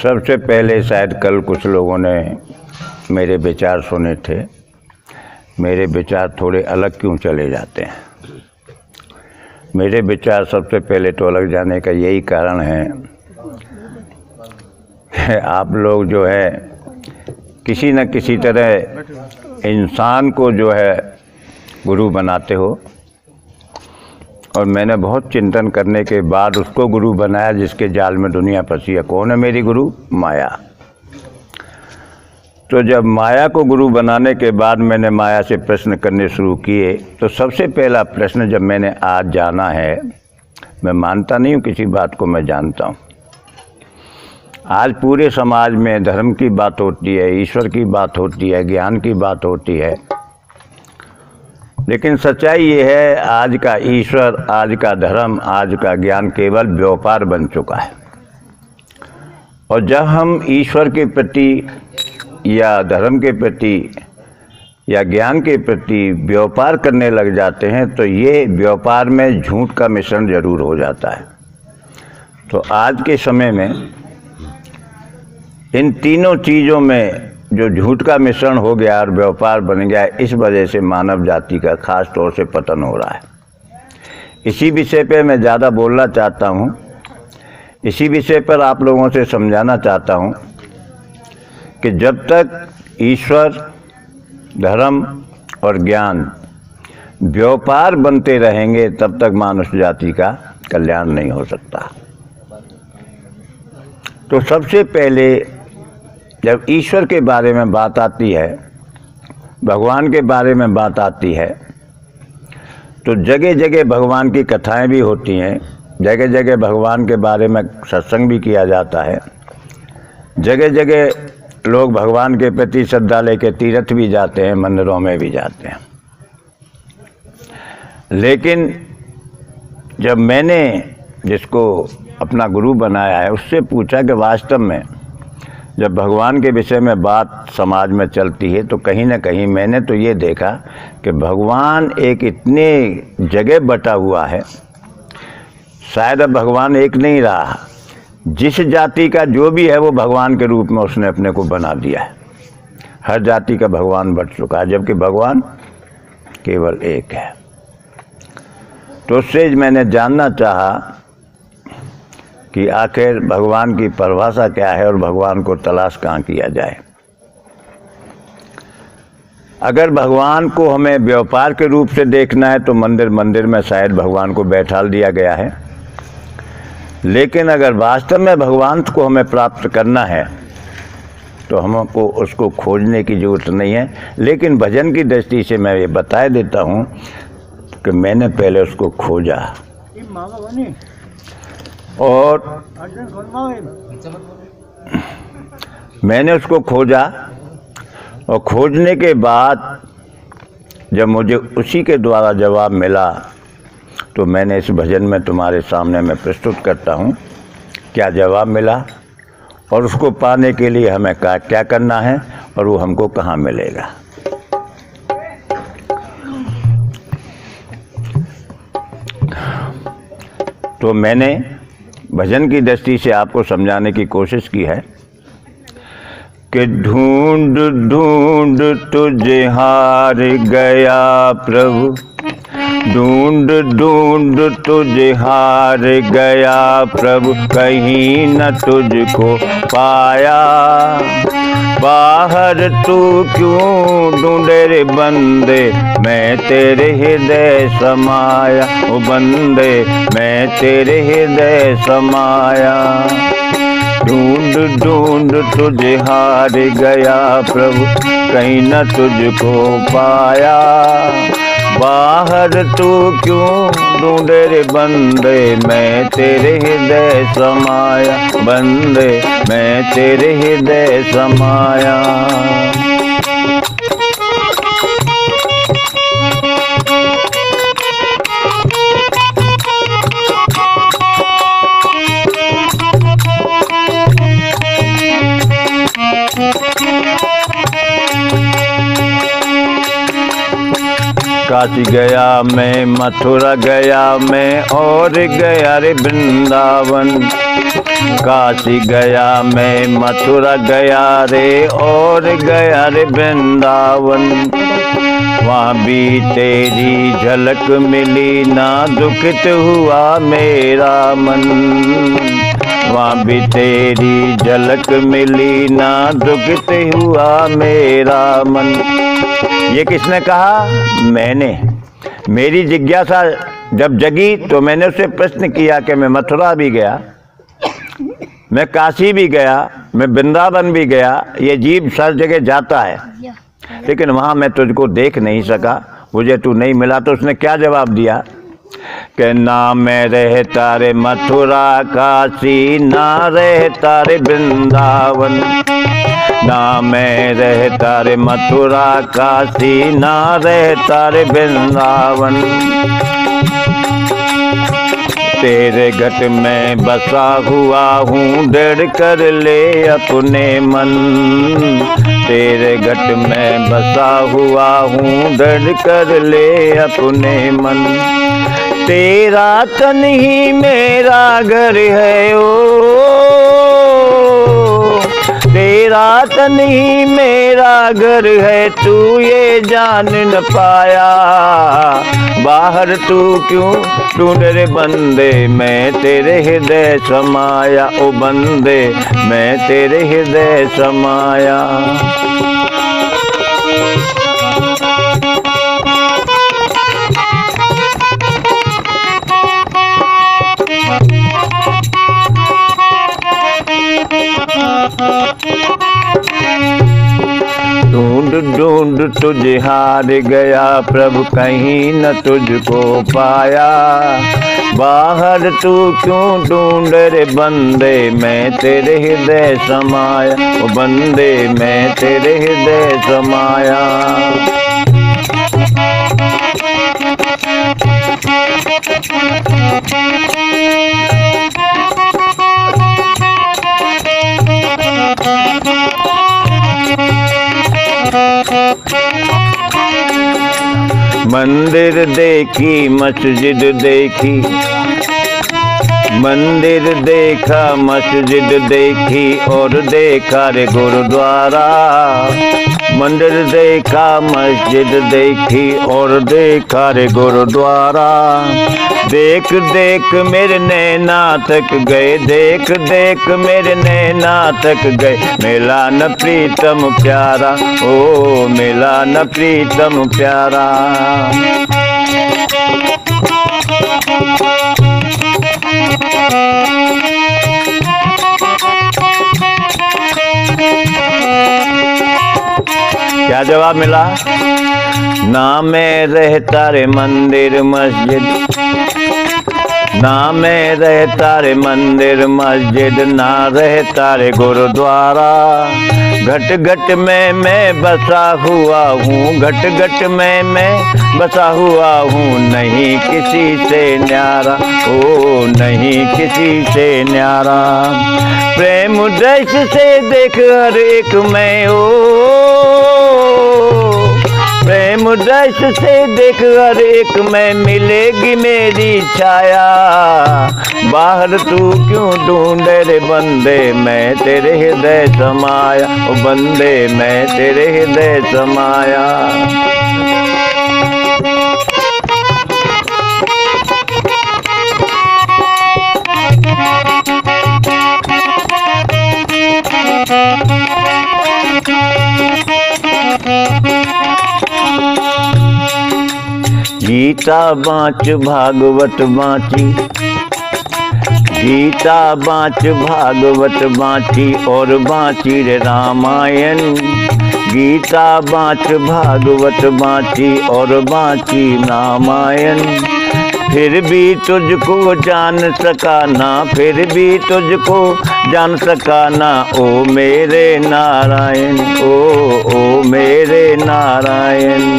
सबसे पहले शायद कल कुछ लोगों ने मेरे विचार सुने थे। मेरे विचार थोड़े अलग क्यों चले जाते हैं? मेरे विचार सबसे पहले तो अलग जाने का यही कारण है कि आप लोग जो है किसी न किसी तरह इंसान को जो है गुरु बनाते हो, और मैंने बहुत चिंतन करने के बाद उसको गुरु बनाया जिसके जाल में दुनिया फंसी है। कौन है मेरी गुरु? माया। तो जब माया को गुरु बनाने के बाद मैंने माया से प्रश्न करने शुरू किए, तो सबसे पहला प्रश्न जब मैंने आज जाना है, मैं मानता नहीं हूँ किसी बात को, मैं जानता हूँ। आज पूरे समाज में धर्म की बात होती है, ईश्वर की बात होती है, ज्ञान की बात होती है, लेकिन सच्चाई ये है आज का ईश्वर, आज का धर्म, आज का ज्ञान केवल व्यापार बन चुका है। और जब हम ईश्वर के प्रति या धर्म के प्रति या ज्ञान के प्रति व्यापार करने लग जाते हैं, तो ये व्यापार में झूठ का मिश्रण जरूर हो जाता है। तो आज के समय में इन तीनों चीज़ों में जो झूठ का मिश्रण हो गया और व्यापार बन गया, इस वजह से मानव जाति का खास तौर से पतन हो रहा है। इसी विषय पे मैं ज़्यादा बोलना चाहता हूँ, इसी विषय पर आप लोगों से समझाना चाहता हूँ कि जब तक ईश्वर, धर्म और ज्ञान व्यापार बनते रहेंगे, तब तक मानव जाति का कल्याण नहीं हो सकता। तो सबसे पहले जब ईश्वर के बारे में बात आती है, भगवान के बारे में बात आती है, तो जगह जगह भगवान की कथाएं भी होती हैं, जगह जगह भगवान के बारे में सत्संग भी किया जाता है, जगह जगह लोग भगवान के प्रति श्रद्धा लेके तीर्थ भी जाते हैं, मंदिरों में भी जाते हैं। लेकिन जब मैंने जिसको अपना गुरु बनाया है उससे पूछा कि वास्तव में जब भगवान के विषय में बात समाज में चलती है, तो कहीं ना कहीं मैंने तो ये देखा कि भगवान एक इतने जगह बटा हुआ है, शायद अब भगवान एक नहीं रहा। जिस जाति का जो भी है वो भगवान के रूप में उसने अपने को बना दिया है। हर जाति का भगवान बट चुका है, जबकि भगवान केवल एक है। तो उससे मैंने जानना चाहा कि आखिर भगवान की परिभाषा क्या है और भगवान को तलाश कहाँ किया जाए। अगर भगवान को हमें व्यापार के रूप से देखना है तो मंदिर मंदिर में शायद भगवान को बैठाल दिया गया है, लेकिन अगर वास्तव में भगवान को हमें प्राप्त करना है तो हमको उसको खोजने की जरूरत नहीं है। लेकिन भजन की दृष्टि से मैं ये बता देता हूँ कि मैंने पहले उसको खोजा, और मैंने उसको खोजा, और खोजने के बाद जब मुझे उसी के द्वारा जवाब मिला, तो मैंने इस भजन में तुम्हारे सामने मैं प्रस्तुत करता हूँ क्या जवाब मिला, और उसको पाने के लिए हमें क्या करना है, और वो हमको कहाँ मिलेगा। तो मैंने भजन की दृष्टि से आपको समझाने की कोशिश की है कि ढूंढ ढूंढ तुझे हार गया प्रभु, ढूंढ ढूंढ तुझे हार गया प्रभु, कहीं न तुझको पाया। बाहर तू क्यों ढूंढे रे बंदे, मैं तेरे हृदय समाया। ओ बंदे मैं तेरे हृदय समाया। ढूंढ ढूंढ तुझे हार गया प्रभु, कहीं न तुझको पाया। बाहर तू क्यों ढूंढे रे बंदे, मैं तेरे हृदय समाया। बंदे मैं तेरे हृदय समाया। काशी गया मैं, मथुरा गया मैं, और गया रे वृंदावन। काशी गया मैं, मथुरा गया रे, और गया रे वृंदावन। वहाँ भी तेरी झलक मिली, ना दुखित हुआ मेरा मन। वहाँ भी तेरी झलक मिली, ना दुखित हुआ मेरा मन। ये किसने कहा? मैंने। मेरी जिज्ञासा जब जगी तो मैंने उससे प्रश्न किया कि मैं मथुरा भी गया, मैं काशी भी गया, मैं वृंदावन भी गया, ये जीव हर जगह जाता है, लेकिन वहाँ मैं तुझको देख नहीं सका, मुझे तू नहीं मिला। तो उसने क्या जवाब दिया कि ना मैं रहता रे मथुरा काशी, ना रहता रे वृंदावन। ना मैं रहता रे मथुरा काशी, ना रहता रे वृंदावन। तेरे घट में बसा हुआ हूँ, दृढ़ कर ले अपने मन। तेरे घट में बसा हुआ हूँ, दृढ़ कर ले अपने मन। तेरा तन ही मेरा घर है ओ, तेरा तन ही मेरा घर है, तू ये जान न पाया। बाहर तू क्यों ढूंढ रे बंदे, मैं तेरे हृदय समाया। ओ बंदे, मैं तेरे हृदय समाया। ढूंढ ढूंढ तुझे हार गया प्रभु, कहीं न तुझको पाया। बाहर तू क्यों ढूंढ रे बंदे, मैं तेरे हृदय समाया। ओ बंदे, मैं तेरे हृदय समाया। मंदिर देखी, मस्जिद देखी, मंदिर देखा, मस्जिद देखी, और देखा रे गुरुद्वारा। मंदिर देखा, मस्जिद देखी, और देखा रे गुरुद्वारा। देख देख मेरे नैना तक गए, देख देख मेरे नैना तक गए, मिला न प्रीतम प्यारा। ओ मिला न प्रीतम प्यारा। क्या जवाब मिला? ना मैं रहता रे मंदिर मस्जिद, ना मैं रहता रे मंदिर मस्जिद, ना रहता रे गुरुद्वारा। घट घट में मैं बसा हुआ हूँ, घट घट में मैं बसा हुआ हूँ, नहीं किसी से न्यारा। ओ नहीं किसी से न्यारा। प्रेम दृष्टि से देख हर एक मैं, ओ प्रेम दृष्टि से देख हर एक में, मिलेगी मेरी छाया। बाहर तू क्यों ढूंढ रे बंदे, मैं तेरे हृदय समाया। ओ बंदे, मैं तेरे हृदय समाया। गीता बाँच भागवत बाँची, गीता बाँच भागवत बाँची, और बाँची रे रामायण। गीता बाँच भागवत बाँची, और बाँची रामायण। फिर भी तुझको जान सका ना, फिर भी तुझको जान सका ना, ओ मेरे नारायण। ओ मेरे नारायण।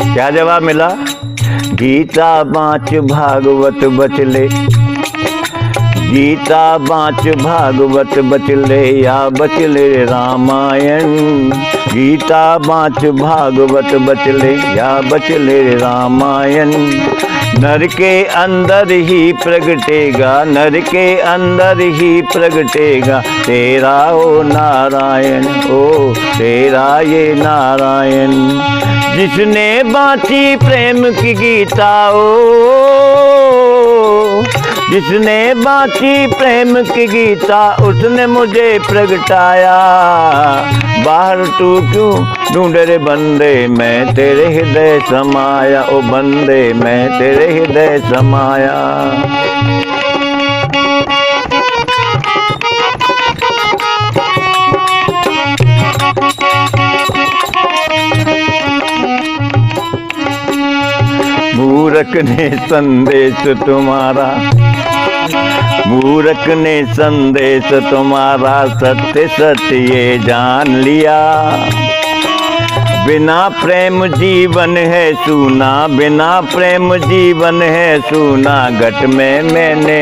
क्या जवाब मिला? गीता बाँच भागवत बचले, गीता बाँच भागवत बचले या बचले रामायण। गीता बाँच भागवत बचले या बचले रामायण। नर के अंदर ही प्रगटेगा, नर के अंदर ही प्रगटेगा तेरा ओ नारायण, ओ तेरा ये नारायण। जिसने बाँची प्रेम की गीता ओ, जिसने बाँची प्रेम की गीता उसने मुझे प्रगटाया। बाहर तू क्यों ढूंढे रे बंदे, मैं तेरे हृदय समाया। ओ बंदे मैं तेरे हृदय समाया। मूरख ने संदेश तुम्हारा, मूरख ने संदेश तुम्हारा सत्य सत्य ये जान लिया। बिना प्रेम जीवन है सूना, बिना प्रेम जीवन है सूना। घट में मैंने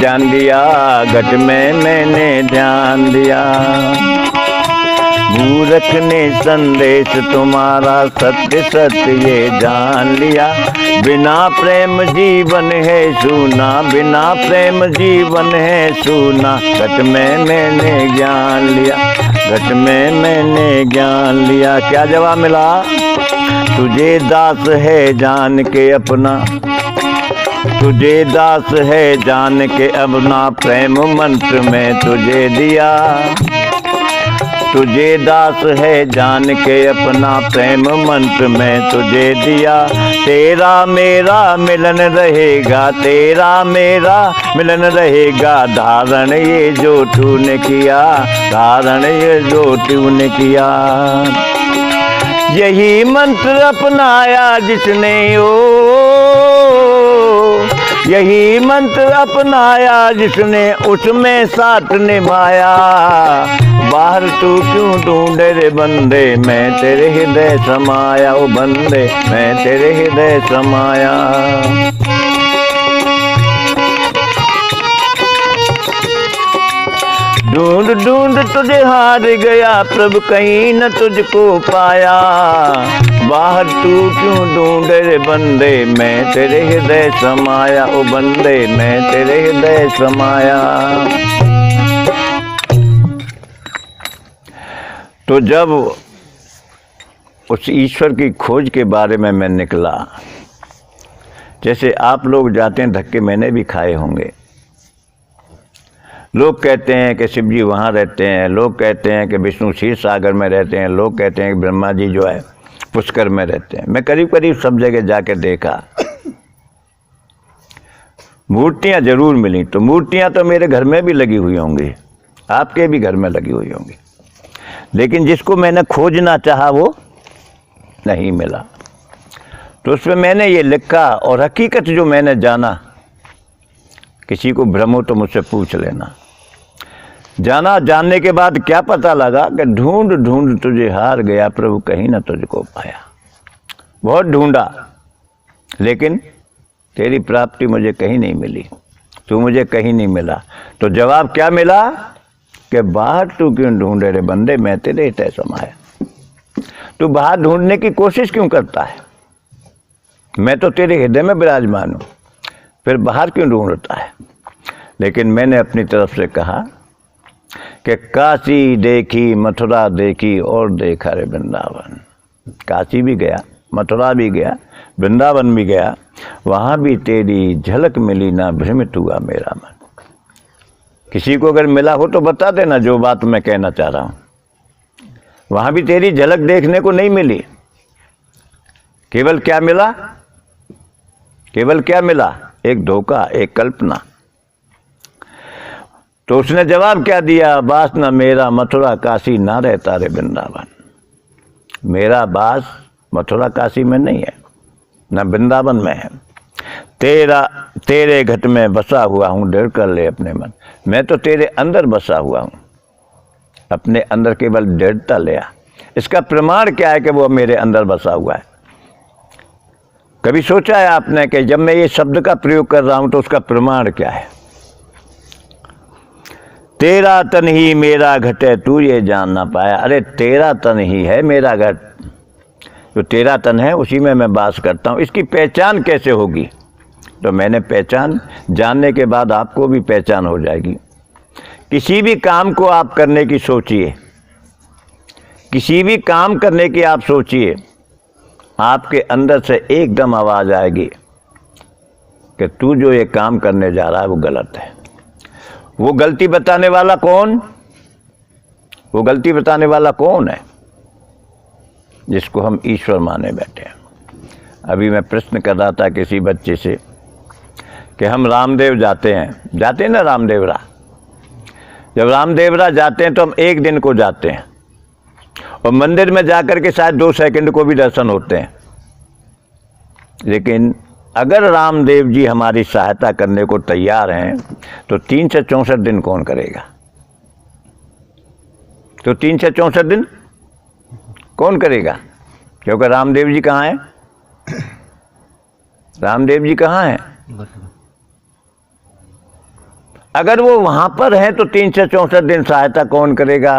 जान लिया, घट में मैंने ध्यान दिया। मूरख ने संदेश तुम्हारा सत्य सत्य ये जान लिया। बिना प्रेम जीवन है सूना, बिना प्रेम जीवन है सूना। घट में मैंने ज्ञान लिया, घट में मैंने ज्ञान लिया। क्या जवाब मिला? तुझे दास है जान के अपना, तुझे दास है जान के अपना। प्रेम मंत्र में तुझे दिया, तुझे दास है जान के अपना। प्रेम मंत्र में तुझे दिया। तेरा मेरा मिलन रहेगा, तेरा मेरा मिलन रहेगा। धारण ये जो तूने किया, धारण ये जो तूने किया। यही मंत्र अपनाया जिसने ओ, यही मंत्र अपनाया जिसने उसमें साथ निभाया। बाहर तू क्यों ढूंढे रे बंदे, मैं तेरे हृदय समाया। ओ बंदे मैं तेरे हृदय समाया। ढूंढ ढूंढ तुझे हार गया प्रभु, कहीं न तुझको पाया। बाहर तू क्यों ढूंढे रे बंदे, मैं तेरे हृदय समाया। ओ बंदे मैं तेरे हृदय समाया। तो जब उस ईश्वर की खोज के बारे में मैं निकला, जैसे आप लोग जाते हैं धक्के मैंने भी खाए होंगे। लोग कहते हैं कि शिव जी वहाँ रहते हैं, लोग कहते हैं कि विष्णु क्षीर सागर में रहते हैं, लोग कहते हैं कि ब्रह्मा जी जो है पुष्कर में रहते हैं। मैं करीब करीब सब जगह जाके देखा, मूर्तियाँ जरूर मिली। तो मूर्तियाँ तो मेरे घर में भी लगी हुई होंगी, आपके भी घर में लगी हुई होंगी, लेकिन जिसको मैंने खोजना चाहा वो नहीं मिला। तो उसमें मैंने ये लिखा, और हकीकत जो मैंने जाना, किसी को भ्रम हो तो मुझसे पूछ लेना। जाना, जानने के बाद क्या पता लगा कि ढूंढ ढूंढ तुझे हार गया प्रभु, कहीं ना तुझको पाया। बहुत ढूंढा लेकिन तेरी प्राप्ति मुझे कहीं नहीं मिली, तू मुझे कहीं नहीं मिला। तो जवाब क्या मिला कि बाहर तू क्यों ढूंढे रे बंदे, मैं तेरे हृदय समाया। तू बाहर ढूंढने की कोशिश क्यों करता है? मैं तो तेरे हृदय में विराजमान हूँ, फिर बाहर क्यों ढूंढता है? लेकिन मैंने अपनी तरफ से कहा कि काशी देखी, मथुरा देखी और देखा रे वृंदावन। काशी भी गया, मथुरा भी गया, वृंदावन भी गया, वहाँ भी तेरी झलक मिली ना, भ्रमित हुआ मेरा मन। किसी को अगर मिला हो तो बता देना जो बात मैं कहना चाह रहा हूँ। वहाँ भी तेरी झलक देखने को नहीं मिली। केवल क्या मिला? केवल क्या मिला? एक धोखा, एक कल्पना। तो उसने जवाब क्या दिया? बास न मेरा मथुरा काशी ना रहता रे वृंदावन। मेरा बास मथुरा काशी में नहीं है, न वृंदावन में है। तेरे घट में बसा हुआ हूँ, डर कर ले अपने मन। मैं तो तेरे अंदर बसा हुआ हूँ, अपने अंदर केवल दृढ़ता लिया। इसका प्रमाण क्या है कि वो मेरे अंदर बसा हुआ है? कभी सोचा है आपने कि जब मैं ये शब्द का प्रयोग कर रहा हूँ तो उसका प्रमाण क्या है? तेरा तन ही मेरा घट है तू ये जान ना पाया। अरे तेरा तन ही है मेरा घट, जो तेरा तन है उसी में मैं वास करता हूँ, इसकी पहचान कैसे होगी? तो मैंने पहचान जानने के बाद आपको भी पहचान हो जाएगी। किसी भी काम को आप करने की सोचिए, किसी भी काम करने की आप सोचिए, आपके अंदर से एकदम आवाज़ आएगी कि तू जो ये काम करने जा रहा है वो गलत है। वो गलती बताने वाला कौन? वो गलती बताने वाला कौन है? जिसको हम ईश्वर माने बैठे हैं। अभी मैं प्रश्न कर रहा था किसी बच्चे से कि हम रामदेव जाते हैं ना रामदेवरा। जब रामदेवरा जाते हैं तो हम एक दिन को जाते हैं और मंदिर में जाकर के शायद 2 सेकंड को भी दर्शन होते हैं। लेकिन अगर रामदेव जी हमारी सहायता करने को तैयार हैं तो 3 से 64 दिन कौन करेगा? तो 3 से 64 दिन कौन करेगा? क्योंकि रामदेव जी कहाँ हैं? रामदेव जी कहाँ हैं? अगर वो वहां पर हैं तो 3 से 64 दिन सहायता कौन करेगा?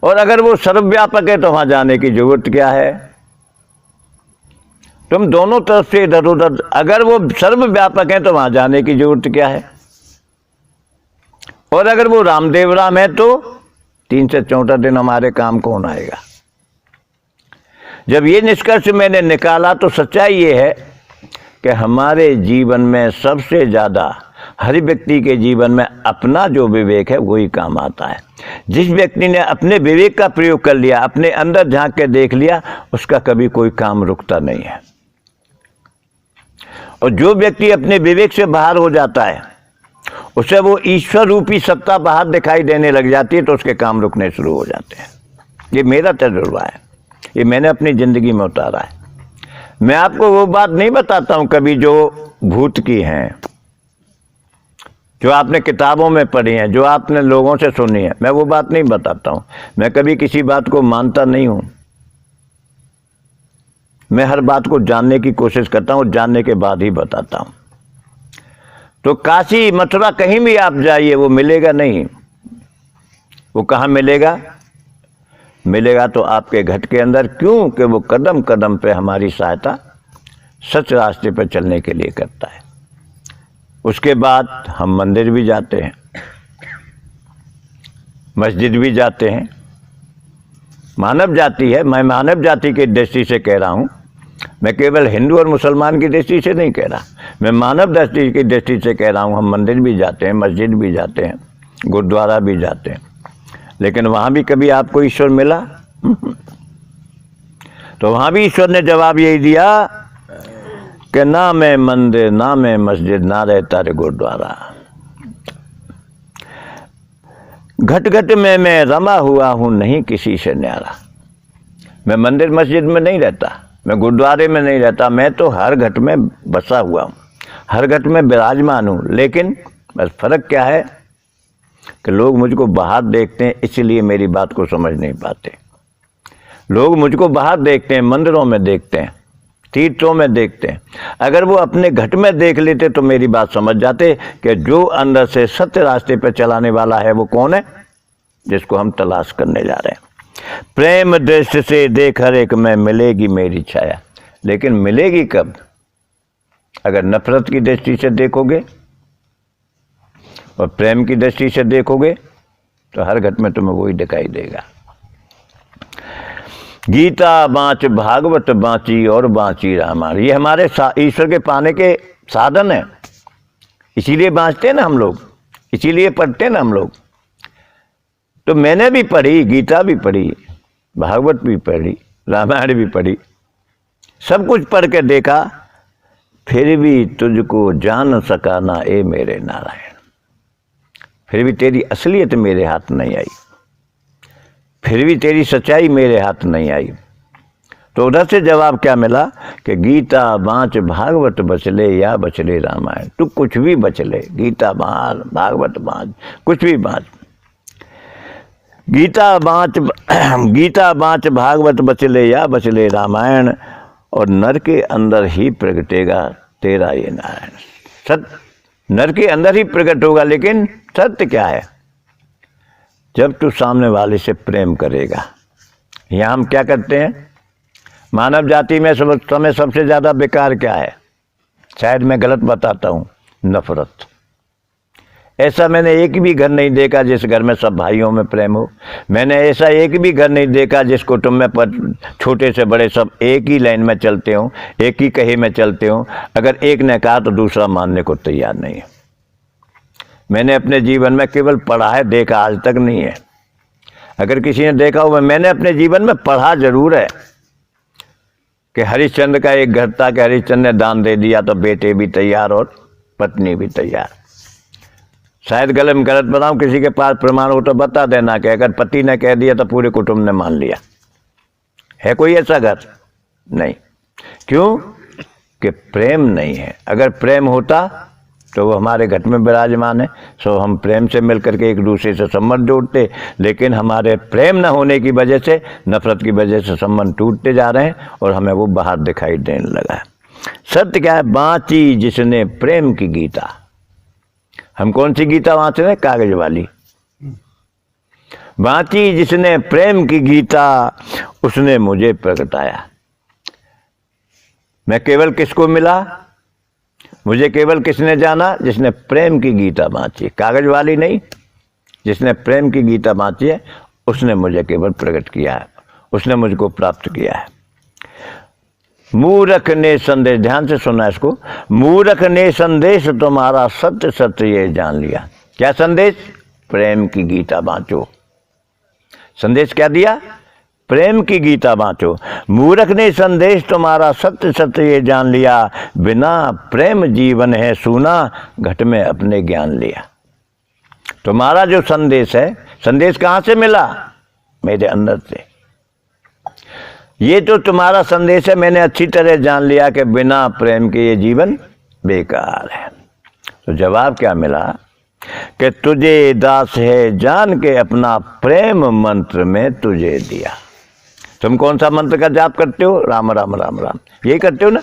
और अगर वो सर्वव्यापक है तो वहां जाने की जरूरत क्या है? तुम दोनों तरफ से इधर उधर, अगर वो सर्वव्यापक है तो वहां जाने की जरूरत क्या है? और अगर वो रामदेव राम है तो 3 से 64 दिन हमारे काम कौन आएगा? जब ये निष्कर्ष मैंने निकाला तो सच्चाई ये है कि हमारे जीवन में सबसे ज़्यादा, हर व्यक्ति के जीवन में अपना जो विवेक है वही काम आता है। जिस व्यक्ति ने अपने विवेक का प्रयोग कर लिया, अपने अंदर झांक के देख लिया, उसका कभी कोई काम रुकता नहीं है। और जो व्यक्ति अपने विवेक से बाहर हो जाता है, उसे वो ईश्वर रूपी सत्ता बाहर दिखाई देने लग जाती है, तो उसके काम रुकने शुरू हो जाते हैं। ये मेरा तजुर्बा है, ये मैंने अपनी ज़िंदगी में उतारा है। मैं आपको वो बात नहीं बताता हूँ कभी जो भूत की हैं, जो आपने किताबों में पढ़ी हैं, जो आपने लोगों से सुनी है, मैं वो बात नहीं बताता हूँ। मैं कभी किसी बात को मानता नहीं हूँ। मैं हर बात को जानने की कोशिश करता हूँ, जानने के बाद ही बताता हूँ। तो काशी मथुरा कहीं भी आप जाइए वो मिलेगा नहीं। वो कहाँ मिलेगा? मिलेगा तो आपके घट के अंदर। क्यों? कि वो कदम कदम पे हमारी सहायता सच रास्ते पर चलने के लिए करता है। उसके बाद हम मंदिर भी जाते हैं, मस्जिद भी जाते हैं। मानव जाति है, मैं मानव जाति की दृष्टि से कह रहा हूँ, मैं केवल हिंदू और मुसलमान की दृष्टि से नहीं कह रहा, मैं मानव दृष्टि की दृष्टि से कह रहा हूँ। हम मंदिर भी जाते हैं, मस्जिद भी जाते हैं, गुरुद्वारा भी जाते हैं, लेकिन वहाँ भी कभी आपको ईश्वर मिला? तो वहाँ भी ईश्वर ने जवाब यही दिया कि ना मैं मंदिर, ना मैं मस्जिद, ना रहता रे गुरुद्वारा। घट घट में मैं रमा हुआ हूँ, नहीं किसी से न्यारा। मैं मंदिर मस्जिद में नहीं रहता, मैं गुरुद्वारे में नहीं रहता, मैं तो हर घट में बसा हुआ हूँ, हर घट में विराजमान हूँ। लेकिन बस फर्क क्या है कि लोग मुझको बाहर देखते हैं, इसलिए मेरी बात को समझ नहीं पाते। लोग मुझको बाहर देखते हैं, मंदिरों में देखते हैं, तीर्थों में देखते हैं। अगर वो अपने घट में देख लेते तो मेरी बात समझ जाते कि जो अंदर से सत्य रास्ते पर चलाने वाला है वो कौन है, जिसको हम तलाश करने जा रहे हैं। प्रेम दृष्टि से देख हर एक में मिलेगी मेरी छाया। लेकिन मिलेगी कब? अगर नफरत की दृष्टि से देखोगे और प्रेम की दृष्टि से देखोगे तो हर घट में तुम्हें वही दिखाई देगा। गीता बाँच भागवत बाँची और बाँची रामायण, ये हमारे ईश्वर के पाने के साधन है। इसीलिए बाँचते हैं ना हम लोग, इसीलिए पढ़ते हैं ना हम लोग। तो मैंने भी पढ़ी, गीता भी पढ़ी, भागवत भी पढ़ी, रामायण भी पढ़ी, सब कुछ पढ़ के देखा, फिर भी तुझको जान सका ना ए मेरे नारायण। फिर भी तेरी असलियत मेरे हाथ नहीं आई, फिर भी तेरी सच्चाई मेरे हाथ नहीं आई। तो उधर से जवाब क्या मिला कि गीता बाँच भागवत बचले या बचले रामायण। तू कुछ भी बचले, गीता बाँच, भागवत बाँच, कुछ भी बाँच। गीता बाँच भागवत बचले या बचले रामायण, और नर के अंदर ही प्रगटेगा तेरा ये नारायण। नर के अंदर ही प्रकट होगा। लेकिन सत्य क्या है? जब तू सामने वाले से प्रेम करेगा। यहाँ हम क्या करते हैं? मानव जाति में समय सबसे ज़्यादा बेकार क्या है? शायद मैं गलत बताता हूँ, नफरत। ऐसा मैंने एक भी घर नहीं देखा जिस घर में सब भाइयों में प्रेम हो। मैंने ऐसा एक भी घर नहीं देखा जिस कुटुंब में छोटे से बड़े सब एक ही लाइन में चलते हों, एक ही कहे में चलते हों। अगर एक ने कहा तो दूसरा मानने को तैयार नहीं है। मैंने अपने जीवन में केवल पढ़ा है, देखा आज तक नहीं है। अगर किसी ने देखा हो, मैंने अपने जीवन में पढ़ा जरूर है कि हरिश्चंद्र का एक घर था कि हरिश्चंद्र ने दान दे दिया तो बेटे भी तैयार और पत्नी भी तैयार। शायद गलत बताऊं, किसी के पास प्रमाण हो तो बता देना कि अगर पति ने कह दिया तो पूरे कुटुंब ने मान लिया। है कोई ऐसा घर? नहीं। क्यों? कि प्रेम नहीं है। अगर प्रेम होता तो वो हमारे घर में विराजमान है, सो हम प्रेम से मिलकर के एक दूसरे से संबंध जोड़ते। लेकिन हमारे प्रेम न होने की वजह से, नफरत की वजह से संबंध टूटते जा रहे हैं और हमें वो बाहर दिखाई देने लगा है। सत्य क्या है? बाँची जिसने प्रेम की गीता। हम कौन सी गीता वाँच रहे हैं? कागज वाली। बाँची जिसने प्रेम की गीता, उसने मुझे प्रगटाया। मैं केवल किसको मिला? मुझे केवल किसने जाना? जिसने प्रेम की गीता बाँची। कागज वाली नहीं, जिसने प्रेम की गीता बाँची है उसने मुझे केवल प्रकट किया है, उसने मुझको प्राप्त किया है। मूर्ख ने संदेश, ध्यान से सुना इसको, मूर्ख ने संदेश तुम्हारा सत्य सत्य ये जान लिया। क्या संदेश? प्रेम की गीता बाँचो। संदेश क्या दिया? प्रेम की गीता बाँचो। मूर्ख ने संदेश तुम्हारा सत्य सत्य ये जान लिया, बिना प्रेम जीवन है सूना, घट में अपने ज्ञान लिया। तुम्हारा जो संदेश है, संदेश कहाँ से मिला? मेरे अंदर से। ये तो तुम्हारा संदेश है, मैंने अच्छी तरह जान लिया कि बिना प्रेम के ये जीवन बेकार है। तो जवाब क्या मिला? कि तुझे दास है जान के अपना प्रेम मंत्र में तुझे दिया। तुम कौन सा मंत्र का जाप करते हो? राम राम राम राम, यही करते हो ना?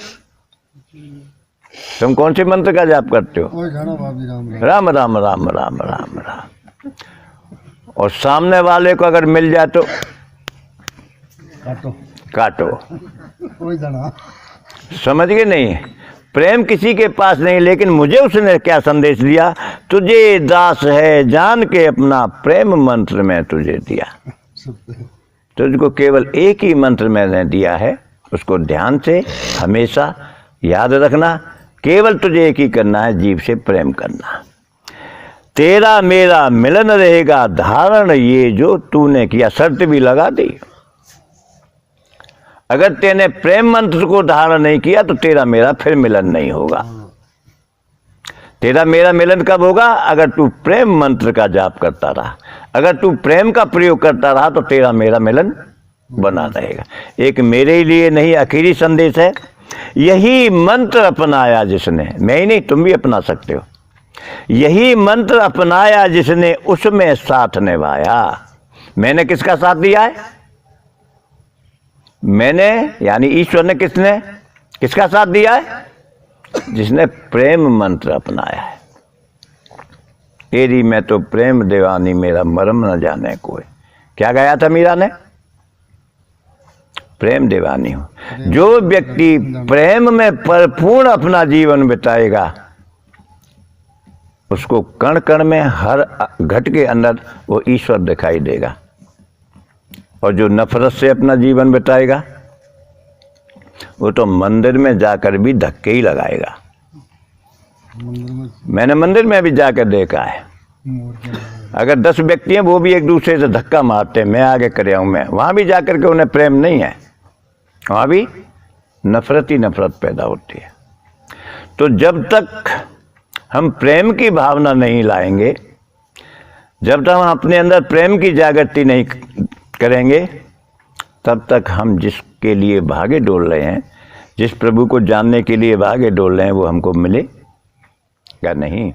तुम कौन से मंत्र का जाप करते हो? राम राम राम राम राम राम। और सामने वाले को अगर मिल जाए तो काटो। समझ गए? नहीं, प्रेम किसी के पास नहीं। लेकिन मुझे उसने क्या संदेश दिया? तुझे दास है जान के अपना प्रेम मंत्र में तुझे दिया। तुझको केवल एक ही मंत्र मैंने दिया है, उसको ध्यान से हमेशा याद रखना। केवल तुझे एक ही करना है, जीव से प्रेम करना। तेरा मेरा मिलन रहेगा धारण ये जो तूने किया। शर्त भी लगा दी, अगर तेने प्रेम मंत्र को धारण नहीं किया तो तेरा मेरा फिर मिलन नहीं होगा। तेरा मेरा मिलन कब होगा? अगर तू प्रेम मंत्र का जाप करता रहा, अगर तू प्रेम का प्रयोग करता रहा तो तेरा मेरा मिलन बना रहेगा। एक मेरे लिए नहीं आखिरी संदेश है, यही मंत्र अपनाया जिसने, मैं ही नहीं तुम भी अपना सकते हो, यही मंत्र अपनाया जिसने उसमें साथ निभाया। मैंने किसका साथ दिया है? मैंने यानी ईश्वर ने किसका साथ दिया है? जिसने प्रेम मंत्र अपनाया है। तेरी मैं तो प्रेम दीवानी मेरा मरम न जाने कोई। क्या गाया था मीरा ने? प्रेम दीवानी हो। जो व्यक्ति प्रेम में परिपूर्ण अपना जीवन बिताएगा उसको कण कण में हर घट के अंदर वो ईश्वर दिखाई देगा। और जो नफरत से अपना जीवन बिताएगा वो तो मंदिर में जाकर भी धक्के ही लगाएगा। मैंने मंदिर में भी जाकर देखा है, अगर 10 व्यक्ति हैं वो भी एक दूसरे से धक्का मारते हैं, मैं आगे करे आऊं, मैं वहां भी जाकर के उन्हें प्रेम नहीं है, वहां भी नफरत ही नफरत पैदा होती है। तो जब तक हम प्रेम की भावना नहीं लाएंगे, जब तक हम अपने अंदर प्रेम की जागृति नहीं करेंगे, तब तक हम जिसके लिए भागे डोल रहे हैं, जिस प्रभु को जानने के लिए भागे डोल रहे हैं, वो हमको मिलेगा नहीं।